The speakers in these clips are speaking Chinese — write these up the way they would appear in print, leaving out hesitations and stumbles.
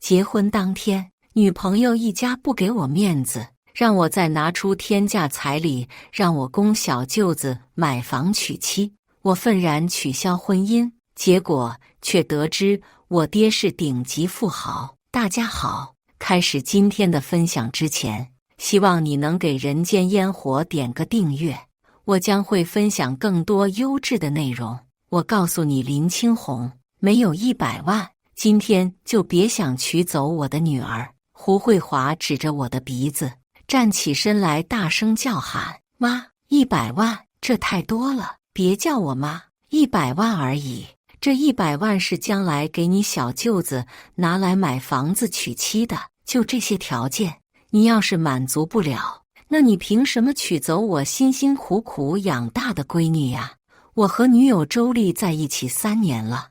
结婚当天，女朋友一家不给我面子，让我再拿出天价彩礼，让我供小舅子买房娶妻。我愤然取消婚姻，结果却得知我爹是顶级富豪。大家好，开始今天的分享之前，希望你能给人间烟火点个订阅，我将会分享更多优质的内容。我告诉你，林青红没有100万，今天就别想娶走我的女儿。胡慧华指着我的鼻子，站起身来，大声叫喊：妈，100万，这太多了，别叫我妈，100万而已。这100万是将来给你小舅子拿来买房子娶妻的，就这些条件，你要是满足不了，那你凭什么娶走我辛辛苦苦养大的闺女呀？我和女友周丽在一起3年了，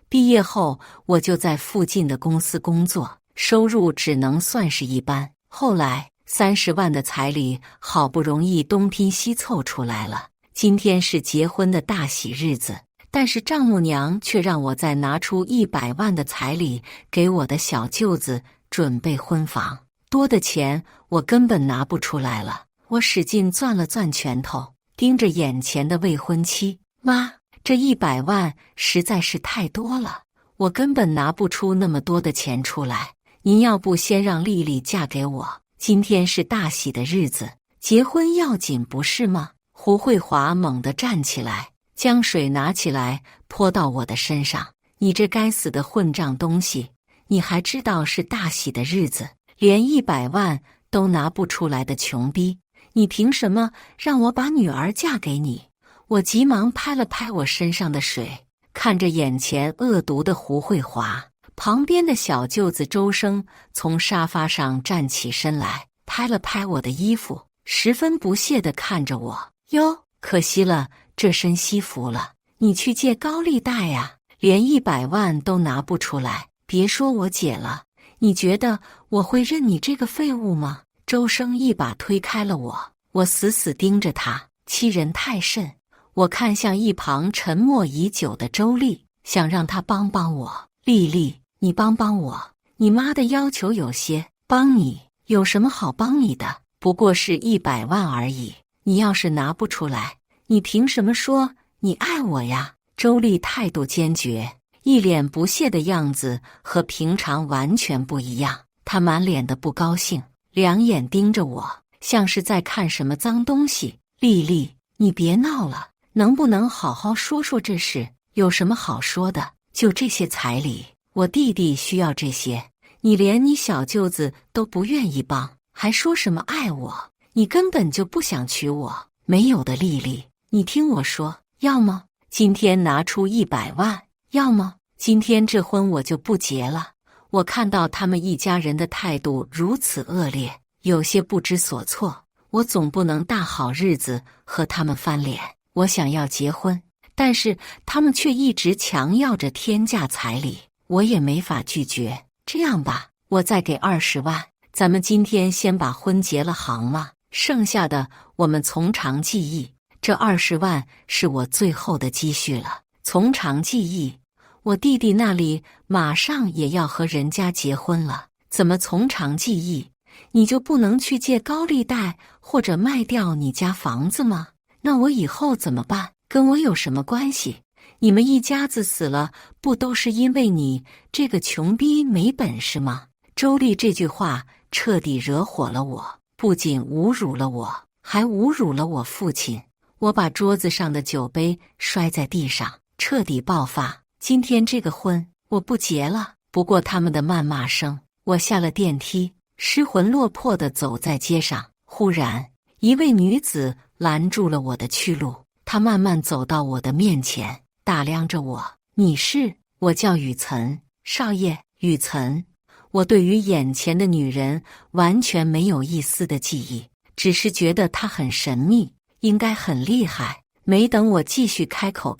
毕业后我就在附近的公司工作，收入只能算是一般。后来30万的彩礼好不容易东拼西凑出来了，今天是结婚的大喜日子，但是丈母娘却让我再拿出100万的彩礼给我的小舅子准备婚房。多的钱我根本拿不出来了，我使劲攥了攥拳头，盯着眼前的未婚妻。妈，这100万实在是太多了，我根本拿不出那么多的钱出来，您要不先让丽丽嫁给我，今天是大喜的日子，结婚要紧不是吗？胡慧华猛地站起来，将水拿起来泼到我的身上。你这该死的混账东西，你还知道是大喜的日子，连100万都拿不出来的穷逼，你凭什么让我把女儿嫁给你？我急忙拍了拍我身上的水，看着眼前恶毒的胡慧华。旁边的小舅子周生从沙发上站起身来，拍了拍我的衣服，十分不屑地看着我。哟，可惜了这身西服了，你去借高利贷呀，连100万都拿不出来，别说我姐了，你觉得我会认你这个废物吗？周生一把推开了我，我死死盯着他，欺人太甚。我看向一旁沉默已久的周丽，想让她帮帮我。丽丽，你帮帮我，你妈的要求有些，帮你有什么好帮你的？不过是100万而已，你要是拿不出来，你凭什么说你爱我呀？周丽态度坚决，一脸不屑的样子和平常完全不一样。她满脸的不高兴，两眼盯着我，像是在看什么脏东西。丽丽，你别闹了，能不能好好说说这事？有什么好说的？就这些彩礼，我弟弟需要这些，你连你小舅子都不愿意帮，还说什么爱我？你根本就不想娶我，没有的。丽丽，你听我说，要么今天拿出100万，要么今天这婚我就不结了。我看到他们一家人的态度如此恶劣，有些不知所措。我总不能大好日子和他们翻脸。我想要结婚，但是他们却一直强要着天价彩礼，我也没法拒绝。这样吧，我再给20万，咱们今天先把婚结了好吗？剩下的我们从长计议。这20万是我最后的积蓄了。从长计议？我弟弟那里马上也要和人家结婚了，怎么从长计议？你就不能去借高利贷或者卖掉你家房子吗？那我以后怎么办？跟我有什么关系？你们一家子死了，不都是因为你这个穷逼没本事吗？周丽这句话彻底惹火了我，不仅侮辱了我，还侮辱了我父亲。我把桌子上的酒杯摔在地上，彻底爆发。今天这个婚我不结了。不过他们的谩骂声，我下了电梯，失魂落魄地走在街上。忽然，一位女子拦住了我的去路。她慢慢走到我的面前，打量着我。你是？我叫雨岑，少爷。雨岑。我对于眼前的女人完全没有一丝的记忆，只是觉得她很神秘，应该很厉害。没等我继续开口，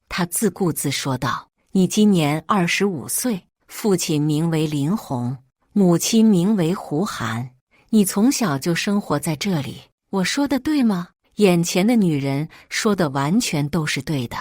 她自顾自说道：你今年25岁，父亲名为林红，母亲名为胡涵，你从小就生活在这里，我说的对吗？眼前的女人说的完全都是对的。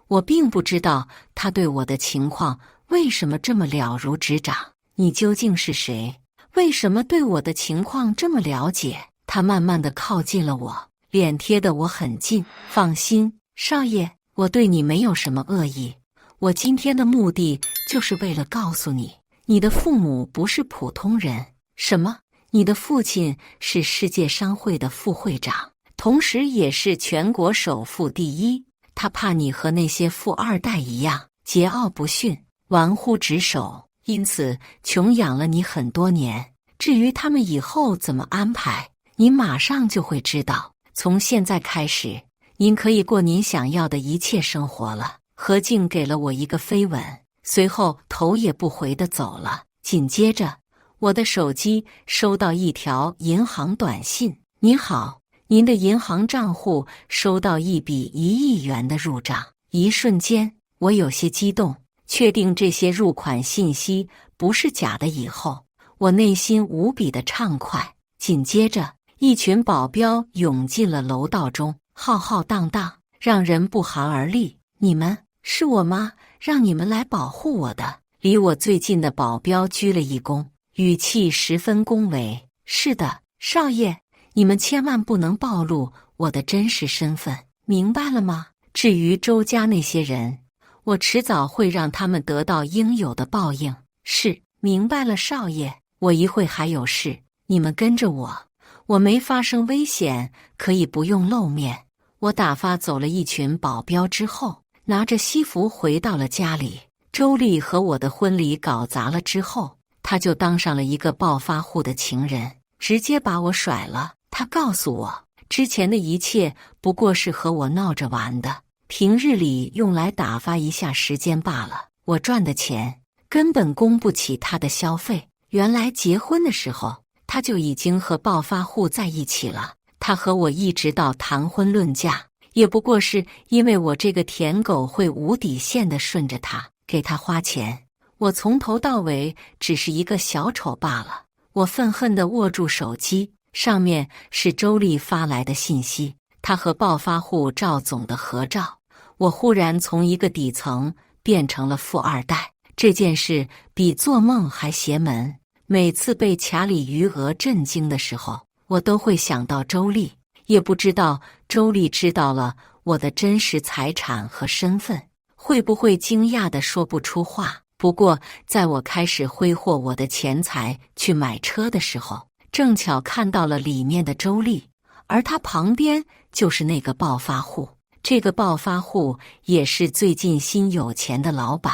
我并不知道她对我的情况为什么这么了如指掌？你究竟是谁？为什么对我的情况这么了解？他慢慢地靠近了我，脸贴得我很近。放心，少爷，我对你没有什么恶意。我今天的目的就是为了告诉你，你的父母不是普通人。什么？你的父亲是世界商会的副会长，同时也是全国首富第一。他怕你和那些富二代一样，桀骜不驯，玩忽职守，因此穷养了你很多年。至于他们以后怎么安排，你马上就会知道。从现在开始，您可以过您想要的一切生活了。何静给了我一个飞吻，随后头也不回地走了。紧接着，我的手机收到一条银行短信：您好，您的银行账户收到一笔1亿元的入账。一瞬间，我有些激动，确定这些入款信息不是假的以后，我内心无比的畅快。紧接着，一群保镖涌进了楼道中，浩浩荡荡，让人不寒而栗。你们是我妈让你们来保护我的。离我最近的保镖鞠了一躬，语气十分恭维：是的，少爷，你们千万不能暴露我的真实身份，明白了吗？至于周家那些人，我迟早会让他们得到应有的报应。是，明白了，少爷。我一会还有事，你们跟着我。我没发生危险，可以不用露面。我打发走了一群保镖之后，拿着西服回到了家里。周丽和我的婚礼搞砸了之后，他就当上了一个暴发户的情人，直接把我甩了。他告诉我，之前的一切不过是和我闹着玩的，平日里用来打发一下时间罢了。我赚的钱根本供不起他的消费。原来结婚的时候，他就已经和暴发户在一起了。他和我一直到谈婚论嫁，也不过是因为我这个舔狗会无底线地顺着他，给他花钱。我从头到尾只是一个小丑罢了。我愤恨地握住手机，上面是周丽发来的信息，他和暴发户赵总的合照。我忽然从一个底层变成了富二代，这件事比做梦还邪门。每次被卡里余额震惊的时候，我都会想到周丽，也不知道周丽知道了我的真实财产和身份，会不会惊讶地说不出话。不过在我开始挥霍我的钱财去买车的时候，正巧看到了里面的周丽，而她旁边就是那个暴发户。这个暴发户也是最近新有钱的老板。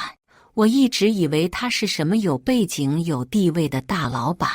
我一直以为他是什么有背景有地位的大老板，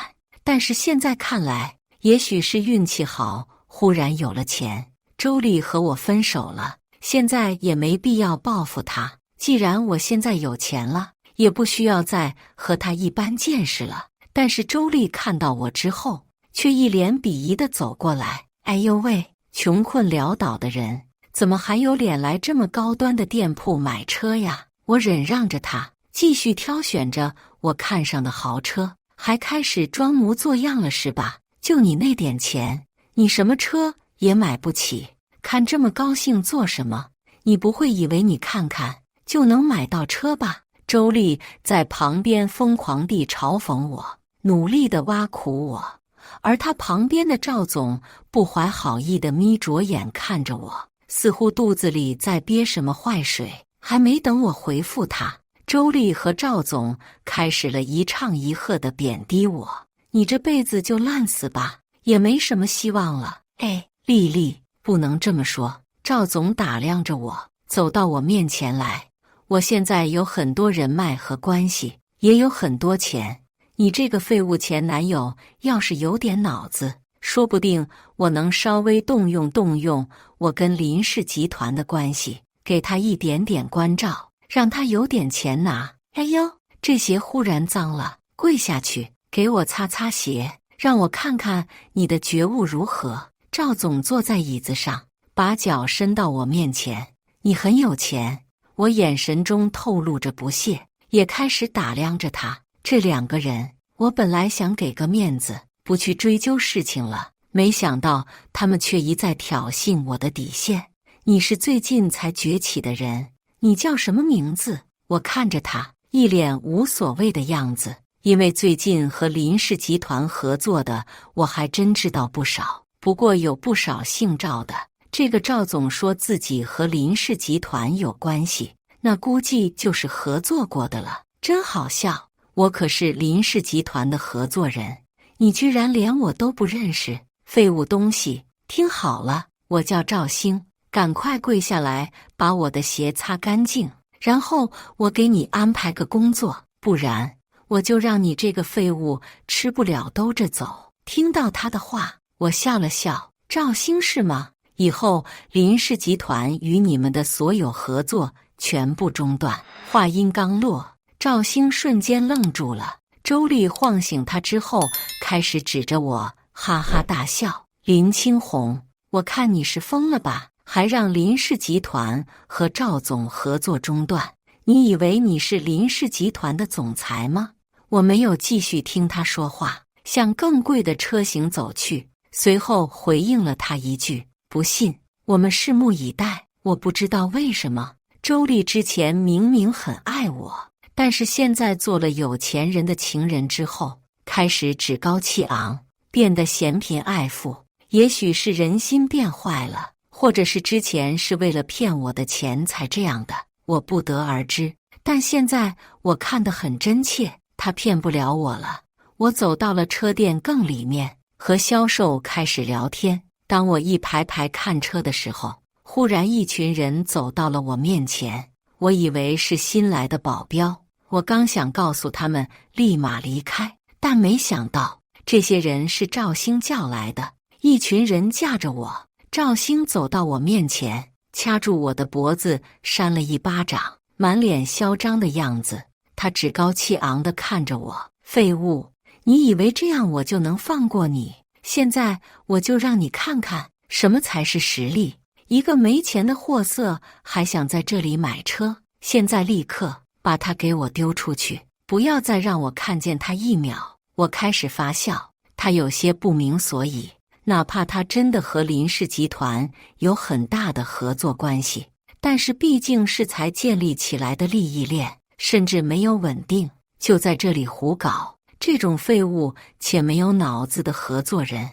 但是现在看来，也许是运气好，忽然有了钱。周丽和我分手了，现在也没必要报复他。既然我现在有钱了，也不需要再和他一般见识了。但是周丽看到我之后，却一脸鄙夷地走过来。哎呦喂，穷困潦倒的人，怎么还有脸来这么高端的店铺买车呀？我忍让着他，继续挑选着我看上的豪车，还开始装模作样了是吧？就你那点钱，你什么车也买不起，看这么高兴做什么？你不会以为你看看就能买到车吧？周丽在旁边疯狂地嘲讽我，努力地挖苦我，而他旁边的赵总不怀好意地眯着眼看着我，似乎肚子里在憋什么坏水。还没等我回复他，周丽和赵总开始了一唱一和的贬低我。你这辈子就烂死吧，也没什么希望了。哎，丽丽，不能这么说。赵总打量着我，走到我面前来。我现在有很多人脉和关系，也有很多钱。你这个废物前男友要是有点脑子，说不定我能稍微动用我跟林氏集团的关系，给他一点点关照，让他有点钱拿。哎呦，这鞋忽然脏了，跪下去给我擦擦鞋，让我看看你的觉悟如何。赵总坐在椅子上，把脚伸到我面前。你很有钱。我眼神中透露着不屑，也开始打量着他。这两个人，我本来想给个面子，不去追究事情了，没想到他们却一再挑衅我的底线。你是最近才崛起的人，你叫什么名字？我看着他，一脸无所谓的样子。因为最近和林氏集团合作的，我还真知道不少。不过有不少姓赵的，这个赵总说自己和林氏集团有关系，那估计就是合作过的了。真好笑，我可是林氏集团的合作人，你居然连我都不认识，废物东西！听好了，我叫赵兴，赶快跪下来把我的鞋擦干净，然后我给你安排个工作，不然我就让你这个废物吃不了兜着走。听到他的话，我笑了笑。赵兴是吗？以后林氏集团与你们的所有合作全部中断。话音刚落，赵兴瞬间愣住了。周丽晃醒他之后，开始指着我哈哈大笑。林青红，我看你是疯了吧？还让林氏集团和赵总合作中断？你以为你是林氏集团的总裁吗？我没有继续听他说话，向更贵的车型走去，随后回应了他一句：不信，我们拭目以待。我不知道为什么，周丽之前明明很爱我，但是现在做了有钱人的情人之后，开始趾高气昂，变得嫌贫爱富。也许是人心变坏了，或者是之前是为了骗我的钱才这样的，我不得而知。但现在我看得很真切，他骗不了我了。我走到了车店更里面，和销售开始聊天。当我一排排看车的时候，忽然一群人走到了我面前，我以为是新来的保镖，我刚想告诉他们立马离开，但没想到这些人是赵兴叫来的。一群人架着我，赵兴走到我面前，掐住我的脖子扇了一巴掌，满脸嚣张的样子。他趾高气昂地看着我：废物，你以为这样我就能放过你？现在我就让你看看什么才是实力。一个没钱的货色还想在这里买车，现在立刻把他给我丢出去，不要再让我看见他一秒。我开始发笑，他有些不明所以。哪怕他真的和林氏集团有很大的合作关系，但是毕竟是才建立起来的利益链，甚至没有稳定，就在这里胡搞。这种废物且没有脑子的合作人，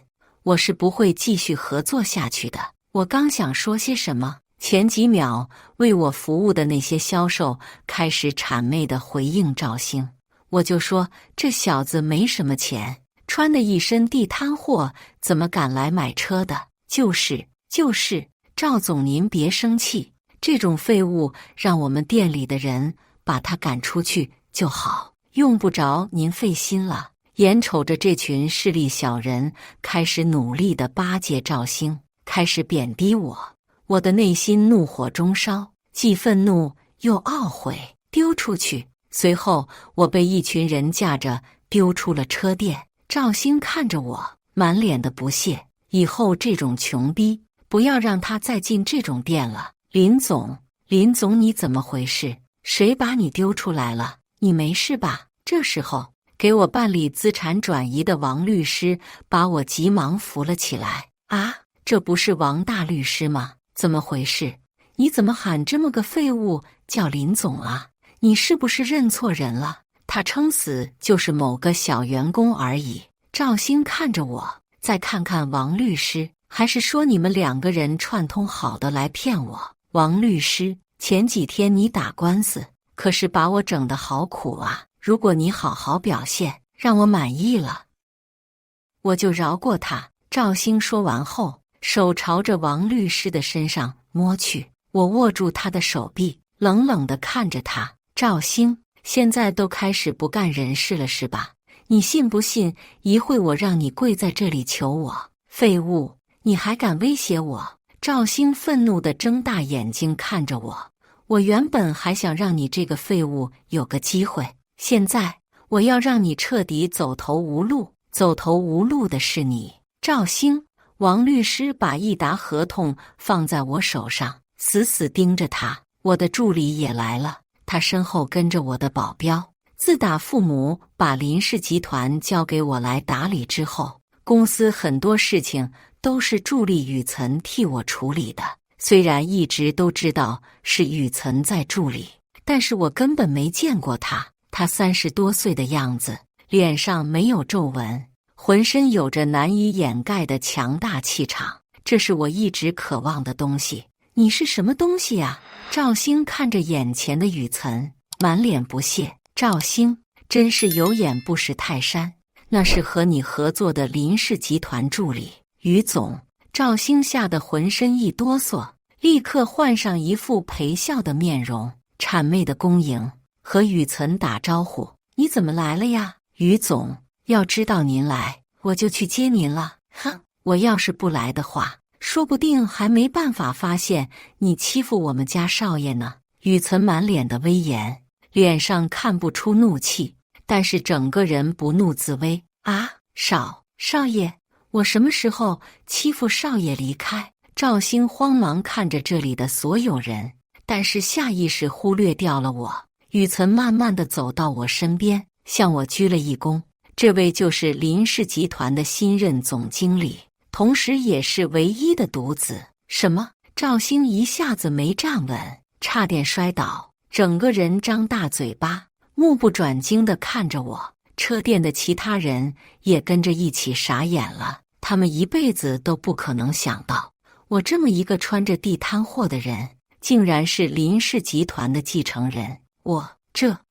我是不会继续合作下去的。我刚想说些什么，前几秒为我服务的那些销售开始谄媚地回应赵兴，我就说这小子没什么钱，穿的一身地摊货，怎么敢来买车的？就是，赵总您别生气，这种废物让我们店里的人把他赶出去就好，用不着您费心了。眼瞅着这群势利小人开始努力地巴结赵兴，开始贬低我，我的内心怒火中烧，既愤怒又懊悔。丢出去！随后我被一群人架着丢出了车店。赵兴看着我，满脸的不屑。以后这种穷逼，不要让他再进这种店了。林总，你怎么回事？谁把你丢出来了？你没事吧？这时候，给我办理资产转移的王律师把我急忙扶了起来。啊，这不是王大律师吗？怎么回事？你怎么喊这么个废物叫林总啊？你是不是认错人了？他撑死就是某个小员工而已。赵兴看着我，再看看王律师，还是说你们两个人串通好的来骗我？王律师，前几天你打官司，可是把我整得好苦啊！如果你好好表现，让我满意了，我就饶过他。赵兴说完后，手朝着王律师的身上摸去，我握住他的手臂，冷冷地看着他。赵兴，现在都开始不干人事了是吧？你信不信一会我让你跪在这里求我？废物，你还敢威胁我？赵兴愤怒地睁大眼睛看着我。我原本还想让你这个废物有个机会，现在我要让你彻底走投无路。走投无路的是你，赵兴。王律师把一沓合同放在我手上，死死盯着他。我的助理也来了，他身后跟着我的保镖。自打父母把林氏集团交给我来打理之后，公司很多事情都是助理雨岑替我处理的。虽然一直都知道是雨岑在助理，但是我根本没见过他。他30多岁的样子，脸上没有皱纹，浑身有着难以掩盖的强大气场，这是我一直渴望的东西。你是什么东西啊？赵兴看着眼前的雨岑，满脸不屑。赵兴，真是有眼不识泰山，那是和你合作的林氏集团助理于总。赵兴吓得浑身一哆嗦，立刻换上一副陪笑的面容，谄媚的恭迎，和雨岑打招呼：“你怎么来了呀？于总，要知道您来，我就去接您了。哼，我要是不来的话，说不定还没办法发现你欺负我们家少爷呢。”雨岑满脸的威严，脸上看不出怒气，但是整个人不怒自威。啊，少爷，我什么时候欺负少爷？离开！赵兴慌忙看着这里的所有人，但是下意识忽略掉了我。雨岑慢慢地走到我身边，向我鞠了一躬。这位就是林氏集团的新任总经理，同时也是唯一的独子。什么？赵兴一下子没站稳，差点摔倒，整个人张大嘴巴，目不转睛地看着我。车店的其他人也跟着一起傻眼了，他们一辈子都不可能想到，我这么一个穿着地摊货的人，竟然是林氏集团的继承人。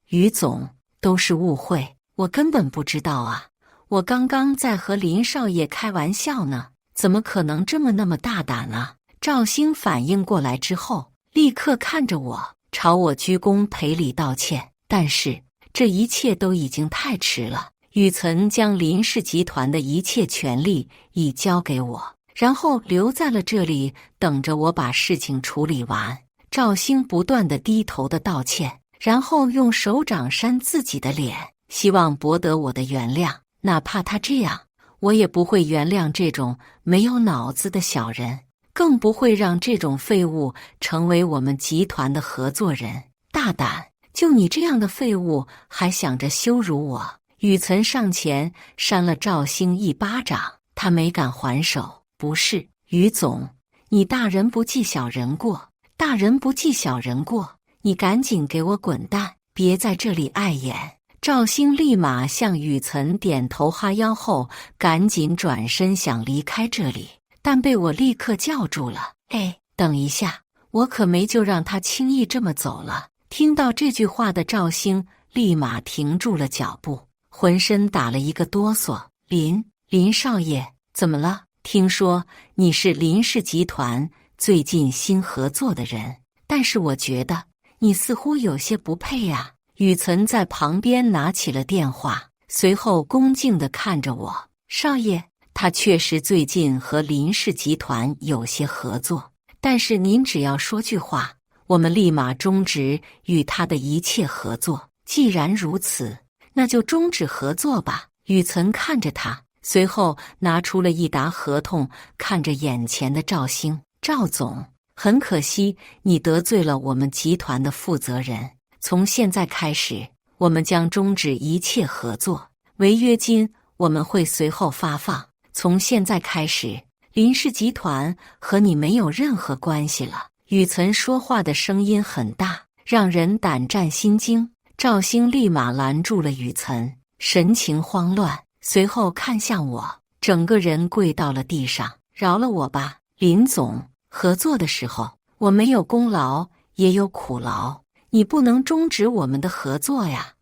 于总，都是误会，我根本不知道啊！我刚刚在和林少爷开玩笑呢，怎么可能那么大胆啊？赵兴反应过来之后，立刻看着我，朝我鞠躬赔礼道歉。但是这一切都已经太迟了。雨岑将林氏集团的一切权利已交给我，然后留在了这里，等着我把事情处理完。赵兴不断地低头的道歉，然后用手掌扇自己的脸，希望博得我的原谅。哪怕他这样，我也不会原谅这种没有脑子的小人，更不会让这种废物成为我们集团的合作人。大胆！就你这样的废物，还想着羞辱我！雨岑上前扇了赵兴一巴掌，他没敢还手。不是，于总，你大人不计小人过，大人不计小人过，你赶紧给我滚蛋，别在这里碍眼！赵兴立马向雨岑点头哈腰后，赶紧转身想离开这里，但被我立刻叫住了。哎，等一下，我可没就让他轻易这么走了。听到这句话的赵兴立马停住了脚步，浑身打了一个哆嗦。林少爷，怎么了？听说你是林氏集团最近新合作的人，但是我觉得你似乎有些不配呀。雨岑在旁边拿起了电话，随后恭敬地看着我。少爷，他确实最近和林氏集团有些合作，但是您只要说句话，我们立马终止与他的一切合作。既然如此，那就终止合作吧。雨岑看着他，随后拿出了一沓合同，看着眼前的赵兴。赵总，很可惜你得罪了我们集团的负责人，从现在开始，我们将终止一切合作，违约金我们会随后发放。从现在开始，林氏集团和你没有任何关系了。雨岑说话的声音很大，让人胆战心惊。赵兴立马拦住了雨岑，神情慌乱，随后看向我，整个人跪到了地上：“饶了我吧，林总，合作的时候我没有功劳也有苦劳，你不能终止我们的合作呀！”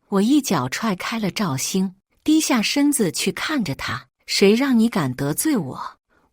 我一脚踹开了赵兴，低下身子去看着他：“谁让你敢得罪我？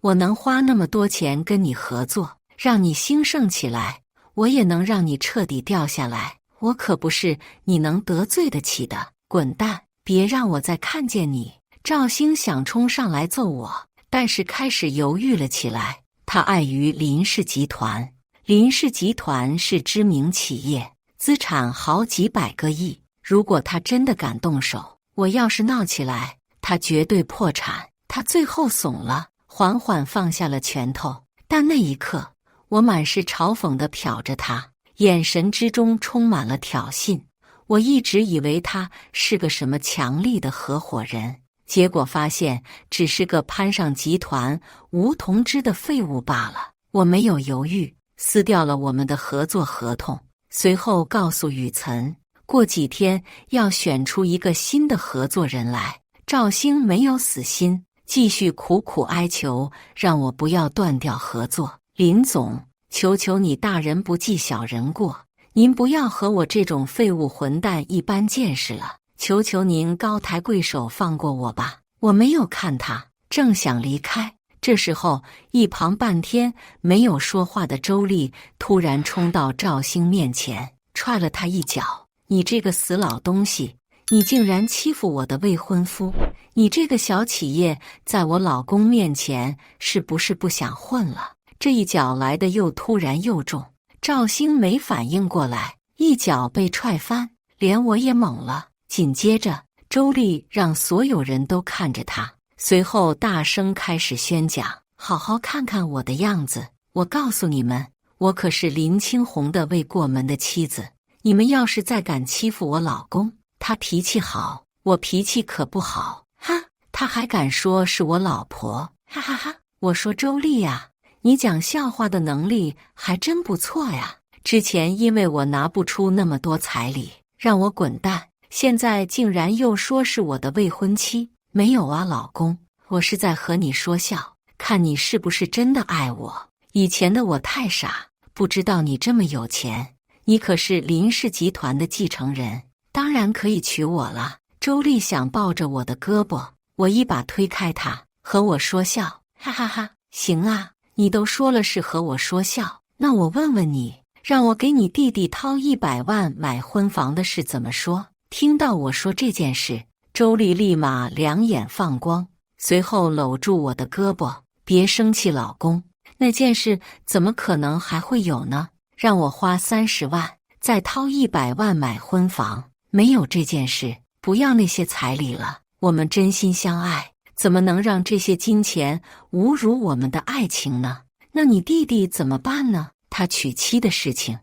我能花那么多钱跟你合作，让你兴盛起来，我也能让你彻底掉下来。我可不是你能得罪得起的。滚蛋，别让我再看见你！”赵兴想冲上来揍我，但是开始犹豫了起来。他碍于林氏集团，林氏集团是知名企业，资产好几百个亿。如果他真的敢动手，我要是闹起来，他绝对破产。他最后怂了，缓缓放下了拳头。但那一刻，我满是嘲讽地瞟着他，眼神之中充满了挑衅。我一直以为他是个什么强力的合伙人，结果发现只是个攀上集团无同知的废物罢了。我没有犹豫，撕掉了我们的合作合同，随后告诉雨岑，过几天要选出一个新的合作人来。赵兴没有死心，继续苦苦哀求，让我不要断掉合作。林总，求求你大人不计小人过，您不要和我这种废物混蛋一般见识了，求求您高抬贵手放过我吧。我没有看他，正想离开，这时候一旁半天没有说话的周丽突然冲到赵兴面前，踹了他一脚。你这个死老东西，你竟然欺负我的未婚夫，你这个小企业在我老公面前是不是不想混了？这一脚来的又突然又重，赵兴没反应过来，一脚被踹翻，连我也懵了。紧接着周丽让所有人都看着他，随后大声开始宣讲，好好看看我的样子，我告诉你们，我可是林青红的未过门的妻子，你们要是再敢欺负我老公，他脾气好，我脾气可不好，哈，他还敢说是我老婆，哈哈哈！我说周丽呀，你讲笑话的能力还真不错呀，之前因为我拿不出那么多彩礼，让我滚蛋，现在竟然又说是我的未婚妻。没有啊，老公，我是在和你说笑，看你是不是真的爱我。以前的我太傻，不知道你这么有钱，你可是林氏集团的继承人，当然可以娶我了。周丽想抱着我的胳膊，我一把推开他，和我说笑，哈哈哈，行啊，你都说了是和我说笑，那我问问你，让我给你弟弟掏100万买婚房的事怎么说？听到我说这件事，周丽立马两眼放光，随后搂住我的胳膊，别生气老公，那件事怎么可能还会有呢？让我花30万，再掏100万买婚房，没有这件事，不要那些彩礼了，我们真心相爱，怎么能让这些金钱侮辱我们的爱情呢？那你弟弟怎么办呢？他娶妻的事情，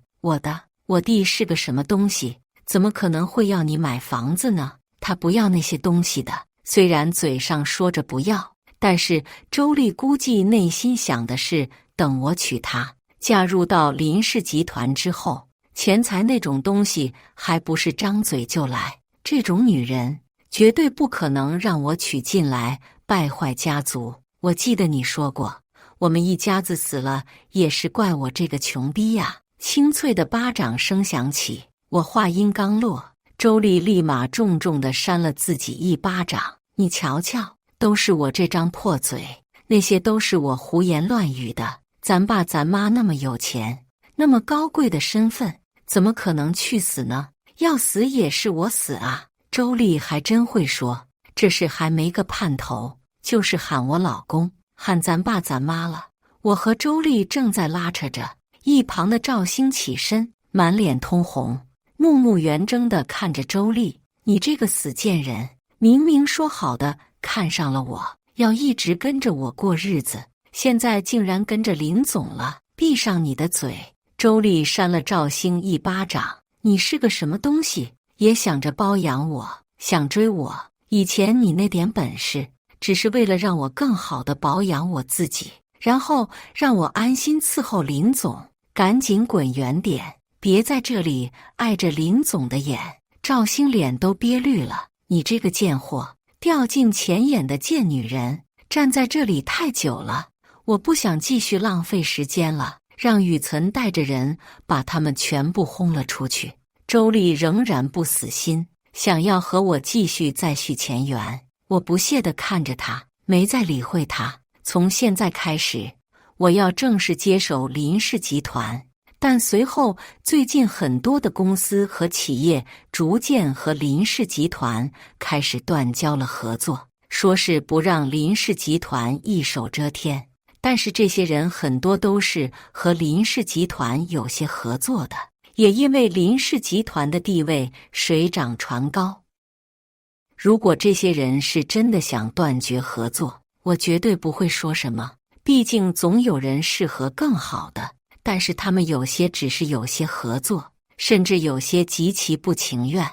我弟是个什么东西？怎么可能会要你买房子呢？他不要那些东西的。虽然嘴上说着不要，但是周丽估计内心想的是，等我娶她，嫁入到林氏集团之后，钱财那种东西还不是张嘴就来，这种女人绝对不可能让我娶进来，败坏家族。我记得你说过，我们一家子死了也是怪我这个穷逼呀。清脆的巴掌声响起，我话音刚落，周丽立马重重地扇了自己一巴掌。你瞧瞧，都是我这张破嘴，那些都是我胡言乱语的。咱爸咱妈那么有钱，那么高贵的身份，怎么可能去死呢？要死也是我死啊！周丽还真会说，这事还没个盼头，就是喊我老公，喊咱爸咱妈了。我和周丽正在拉扯着，一旁的赵兴起身，满脸通红，目目圆睁地看着周丽，你这个死贱人，明明说好的看上了我，要一直跟着我过日子，现在竟然跟着林总了，闭上你的嘴！周丽扇了赵兴一巴掌，你是个什么东西，也想着包养我，想追我？以前你那点本事，只是为了让我更好地保养我自己，然后让我安心伺候林总，赶紧滚远点，别在这里碍着林总的眼。赵兴脸都憋绿了，你这个贱货，掉进钱眼的贱女人，站在这里太久了，我不想继续浪费时间了，让雨岑带着人把他们全部轰了出去。周丽仍然不死心，想要和我继续再续前缘。我不屑地看着他，没再理会他。从现在开始，我要正式接手林氏集团。但随后，最近很多的公司和企业逐渐和林氏集团开始断交了合作，说是不让林氏集团一手遮天。但是这些人很多都是和林氏集团有些合作的，也因为林氏集团的地位水涨船高。如果这些人是真的想断绝合作，我绝对不会说什么，毕竟总有人适合更好的。但是他们有些只是有些合作，甚至有些极其不情愿。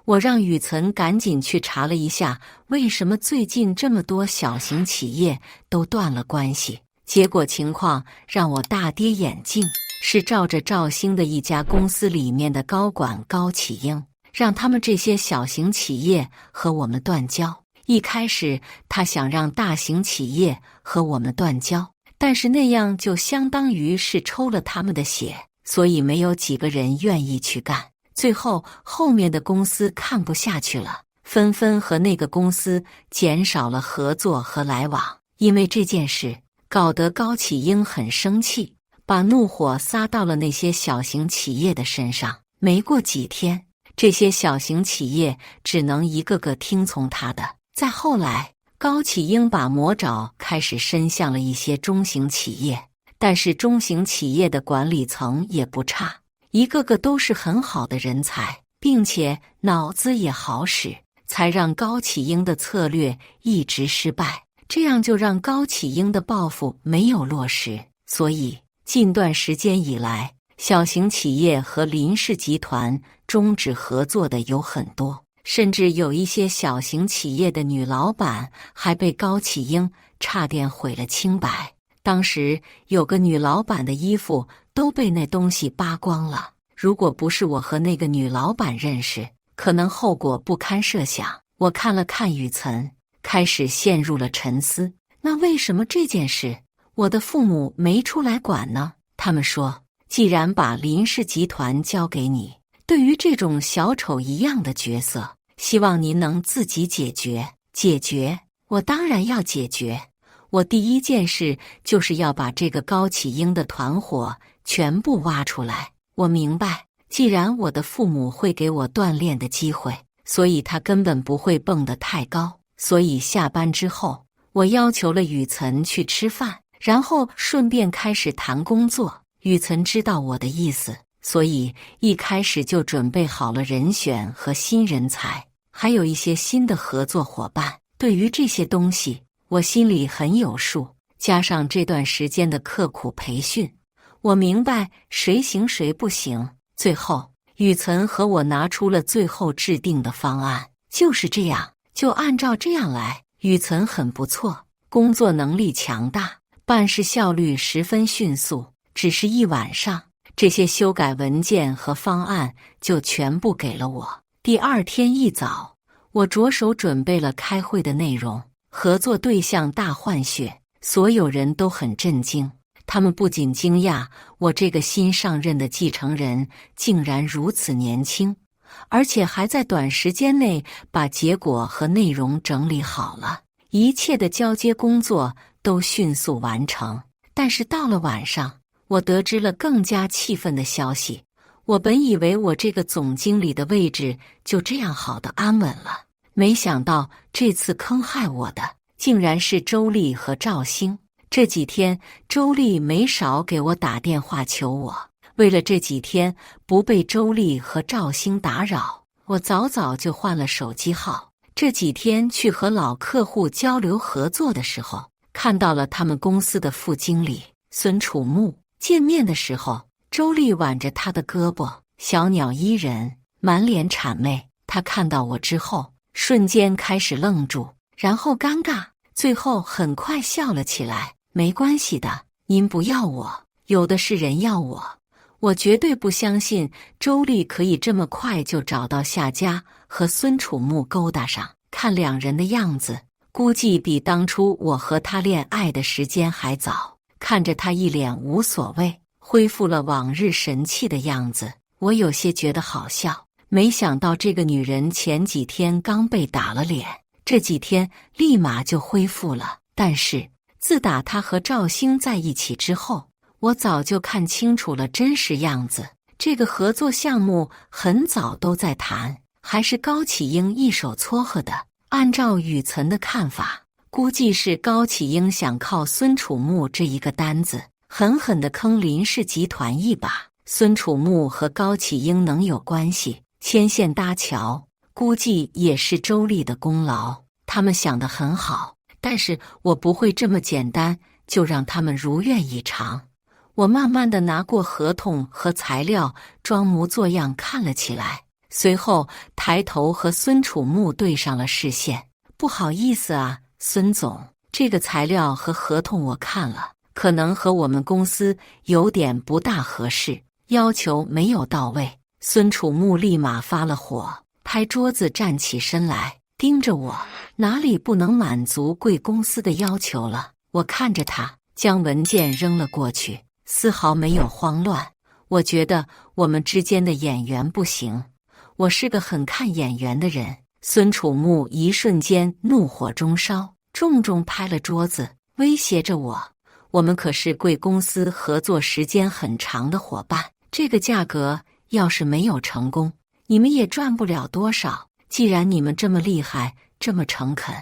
我让雨岑赶紧去查了一下，为什么最近这么多小型企业都断了关系。结果情况让我大跌眼镜，是照着赵兴的一家公司里面的高管高启英，让他们这些小型企业和我们断交。一开始他想让大型企业和我们断交，但是那样就相当于是抽了他们的血，所以没有几个人愿意去干。最后后面的公司看不下去了，纷纷和那个公司减少了合作和来往。因为这件事搞得高启英很生气，把怒火撒到了那些小型企业的身上。没过几天，这些小型企业只能一个个听从他的。再后来，高启英把魔爪开始伸向了一些中型企业，但是中型企业的管理层也不差，一个个都是很好的人才，并且脑子也好使，才让高启英的策略一直失败。这样就让高启英的抱负没有落实。所以近段时间以来，小型企业和林氏集团终止合作的有很多，甚至有一些小型企业的女老板还被高启英差点毁了清白。当时有个女老板的衣服都被那东西扒光了，如果不是我和那个女老板认识，可能后果不堪设想。我看了看雨岑，开始陷入了沉思。那为什么这件事我的父母没出来管呢？他们说，既然把林氏集团交给你，对于这种小丑一样的角色，希望您能自己解决。解决？我当然要解决。我第一件事就是要把这个高启英的团伙全部挖出来。我明白，既然我的父母会给我锻炼的机会，所以他根本不会蹦得太高。所以下班之后，我要求了雨岑去吃饭，然后顺便开始谈工作。雨岑知道我的意思，所以一开始就准备好了人选和新人才，还有一些新的合作伙伴。对于这些东西，我心里很有数，加上这段时间的刻苦培训，我明白谁行谁不行。最后，雨岑和我拿出了最后制定的方案，就是这样，就按照这样来。雨岑很不错，工作能力强大，办事效率十分迅速，只是一晚上，这些修改文件和方案就全部给了我。第二天一早，我着手准备了开会的内容，合作对象大换血，所有人都很震惊。他们不仅惊讶我这个新上任的继承人竟然如此年轻，而且还在短时间内把结果和内容整理好了，一切的交接工作都迅速完成。但是到了晚上，我得知了更加气愤的消息。我本以为我这个总经理的位置就这样好的安稳了，没想到这次坑害我的竟然是周丽和赵兴。这几天周丽没少给我打电话求我，为了这几天不被周丽和赵兴打扰，我早早就换了手机号。这几天去和老客户交流合作的时候，看到了他们公司的副经理孙楚木。见面的时候，周丽挽着他的胳膊，小鸟依人，满脸谄媚。他看到我之后，瞬间开始愣住，然后尴尬，最后很快笑了起来。没关系的，您不要我，有的是人要我。我绝对不相信周丽可以这么快就找到下家和孙楚木勾搭上。看两人的样子，估计比当初我和他恋爱的时间还早。看着他一脸无所谓，恢复了往日神气的样子，我有些觉得好笑。没想到这个女人前几天刚被打了脸，这几天立马就恢复了。但是自打她和赵兴在一起之后，我早就看清楚了真实样子。这个合作项目很早都在谈，还是高启英一手撮合的。按照雨岑的看法，估计是高启英想靠孙楚木这一个单子，狠狠地坑林氏集团一把。孙楚木和高启英能有关系，牵线搭桥，估计也是周丽的功劳。他们想得很好，但是我不会这么简单就让他们如愿以偿。我慢慢地拿过合同和材料，装模作样看了起来，随后抬头和孙楚木对上了视线。不好意思啊，孙总，这个材料和合同我看了，可能和我们公司有点不大合适，要求没有到位。孙楚木立马发了火，拍桌子站起身来，盯着我，哪里不能满足贵公司的要求了？我看着他，将文件扔了过去，丝毫没有慌乱。我觉得我们之间的眼缘不行，我是个很看眼缘的人。孙楚木一瞬间怒火中烧，重重拍了桌子，威胁着我：我们可是贵公司合作时间很长的伙伴，这个价格要是没有成功，你们也赚不了多少。既然你们这么厉害，这么诚恳，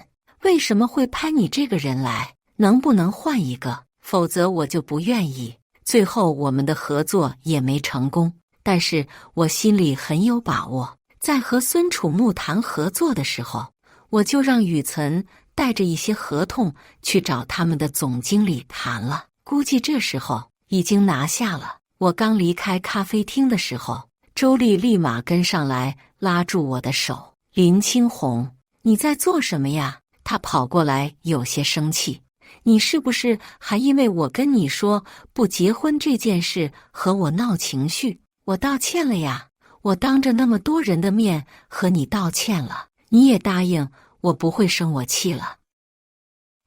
为什么会派你这个人来？能不能换一个？否则我就不愿意。最后我们的合作也没成功，但是我心里很有把握，在和孙楚木谈合作的时候，我就让雨岑带着一些合同去找他们的总经理谈了，估计这时候已经拿下了。我刚离开咖啡厅的时候，周丽立马跟上来拉住我的手：林青红，你在做什么呀？他跑过来有些生气，你是不是还因为我跟你说不结婚这件事和我闹情绪？我道歉了呀，我当着那么多人的面和你道歉了，你也答应我不会生我气了，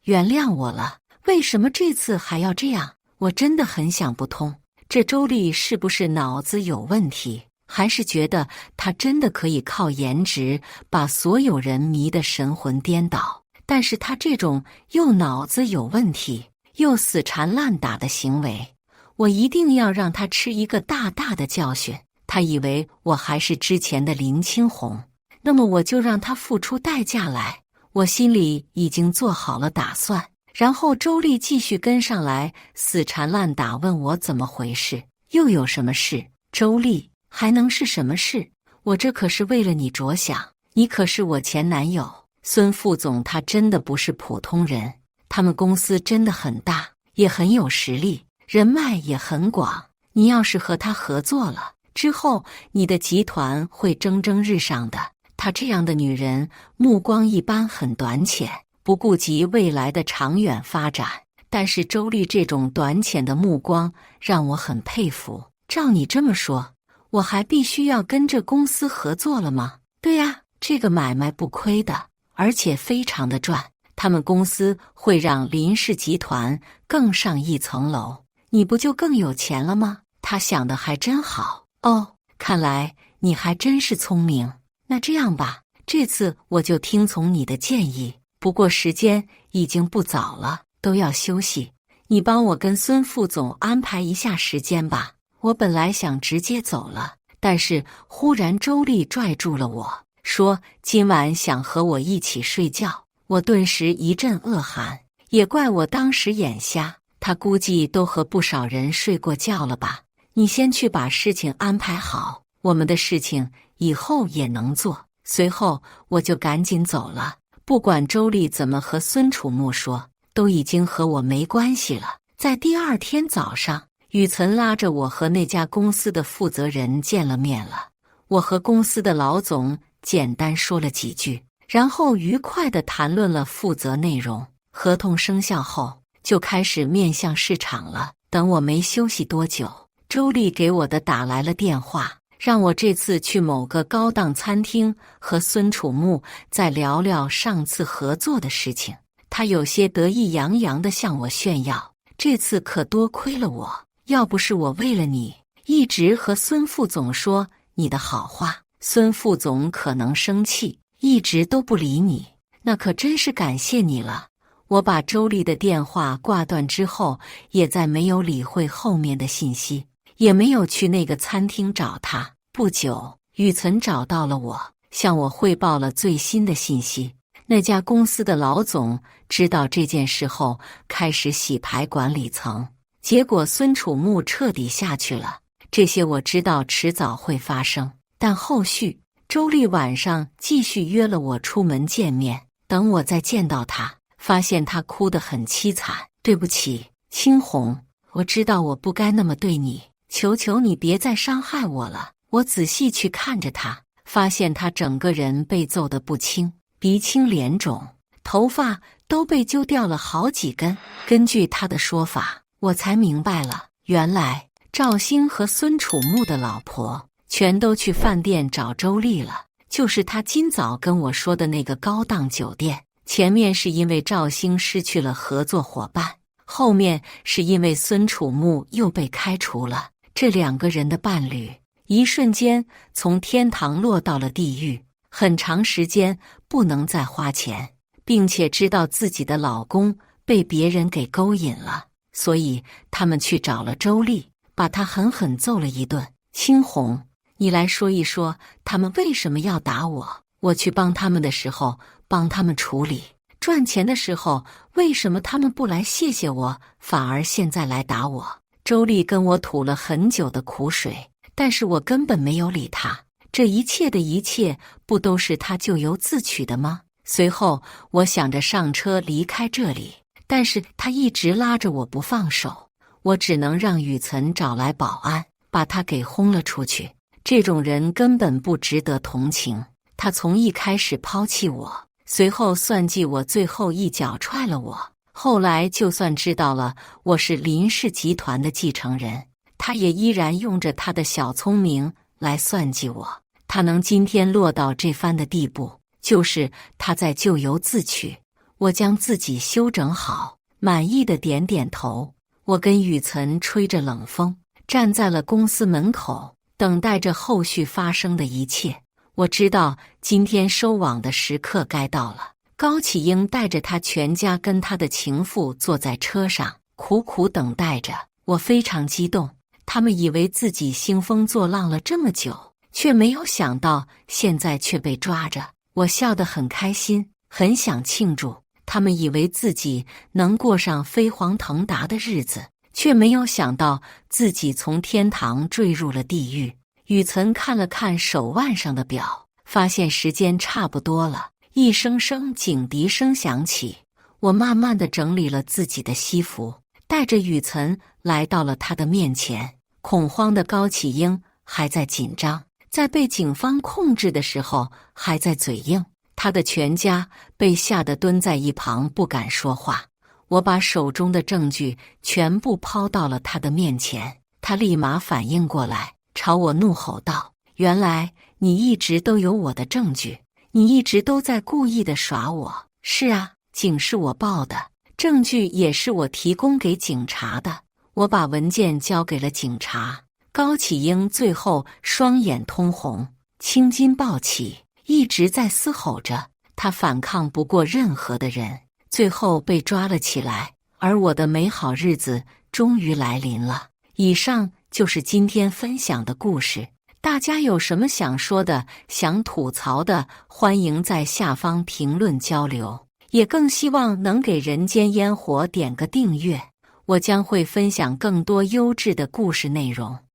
原谅我了。为什么这次还要这样？我真的很想不通，这周丽是不是脑子有问题，还是觉得她真的可以靠颜值把所有人迷得神魂颠倒？但是他这种又脑子有问题又死缠烂打的行为，我一定要让他吃一个大大的教训。他以为我还是之前的林青红，那么我就让他付出代价来。我心里已经做好了打算。然后周丽继续跟上来，死缠烂打问我怎么回事，又有什么事？周丽，还能是什么事？我这可是为了你着想，你可是我前男友。孙副总他真的不是普通人，他们公司真的很大，也很有实力，人脉也很广。你要是和他合作了之后，你的集团会蒸蒸日上的。她这样的女人目光一般很短浅，不顾及未来的长远发展。但是周丽这种短浅的目光让我很佩服。照你这么说，我还必须要跟这公司合作了吗？对呀，这个买卖不亏的，而且非常的赚，他们公司会让林氏集团更上一层楼，你不就更有钱了吗？他想的还真好哦，看来你还真是聪明。那这样吧，这次我就听从你的建议，不过时间已经不早了，都要休息，你帮我跟孙副总安排一下时间吧。我本来想直接走了，但是忽然周丽拽住了我，说今晚想和我一起睡觉。我顿时一阵恶寒，也怪我当时眼瞎，他估计都和不少人睡过觉了吧。你先去把事情安排好，我们的事情以后也能做。随后我就赶紧走了，不管周丽怎么和孙楚木说，都已经和我没关系了。在第二天早上，雨岑拉着我和那家公司的负责人见了面了。我和公司的老总简单说了几句，然后愉快地谈论了负责内容。合同生效后，就开始面向市场了。等我没休息多久，周丽给我的打来了电话，让我这次去某个高档餐厅和孙楚木再聊聊上次合作的事情。他有些得意洋洋地向我炫耀，这次可多亏了我，要不是我为了你一直和孙副总说你的好话，孙副总可能生气，一直都不理你，那可真是感谢你了。我把周丽的电话挂断之后，也再没有理会后面的信息，也没有去那个餐厅找他。不久，雨岑找到了我，向我汇报了最新的信息。那家公司的老总知道这件事后，开始洗牌管理层，结果孙楚木彻底下去了。这些我知道迟早会发生，但后续周丽晚上继续约了我出门见面。等我再见到他，发现他哭得很凄惨。对不起，青红，我知道我不该那么对你，求求你别再伤害我了。我仔细去看着他，发现他整个人被揍得不轻，鼻青脸肿，头发都被揪掉了好几根。根据他的说法，我才明白了，原来赵兴和孙楚木的老婆全都去饭店找周丽了，就是他今早跟我说的那个高档酒店。前面是因为赵兴失去了合作伙伴，后面是因为孙楚木又被开除了。这两个人的伴侣一瞬间从天堂落到了地狱，很长时间不能再花钱，并且知道自己的老公被别人给勾引了，所以他们去找了周丽，把她狠狠揍了一顿。青红，你来说一说他们为什么要打我？我去帮他们的时候帮他们处理，赚钱的时候为什么他们不来谢谢我，反而现在来打我？周丽跟我吐了很久的苦水，但是我根本没有理他。这一切的一切不都是他咎由自取的吗？随后我想着上车离开这里，但是他一直拉着我不放手，我只能让雨岑找来保安把他给轰了出去。这种人根本不值得同情，他从一开始抛弃我，随后算计我，最后一脚踹了我。后来就算知道了我是林氏集团的继承人，他也依然用着他的小聪明来算计我。他能今天落到这番的地步，就是他在咎由自取。我将自己修整好，满意的点点头。我跟雨岑吹着冷风，站在了公司门口，等待着后续发生的一切。我知道今天收网的时刻该到了。高启英带着他全家跟他的情妇坐在车上，苦苦等待着。我非常激动，他们以为自己兴风作浪了这么久，却没有想到现在却被抓着。我笑得很开心，很想庆祝。他们以为自己能过上飞黄腾达的日子，却没有想到自己从天堂坠入了地狱。雨岑看了看手腕上的表，发现时间差不多了。一声声警笛声响起，我慢慢地整理了自己的西服，带着雨岑来到了他的面前。恐慌的高启英还在紧张，在被警方控制的时候还在嘴硬，他的全家被吓得蹲在一旁不敢说话。我把手中的证据全部抛到了他的面前，他立马反应过来，朝我怒吼道：原来你一直都有我的证据，你一直都在故意的耍我。是啊，警是我报的，证据也是我提供给警察的。我把文件交给了警察。高启英最后双眼通红，青筋暴起，一直在嘶吼着。他反抗不过任何的人，最后被抓了起来，而我的美好日子终于来临了。以上就是今天分享的故事。大家有什么想说的、想吐槽的，欢迎在下方评论交流，也更希望能给人间烟火点个订阅，我将会分享更多优质的故事内容。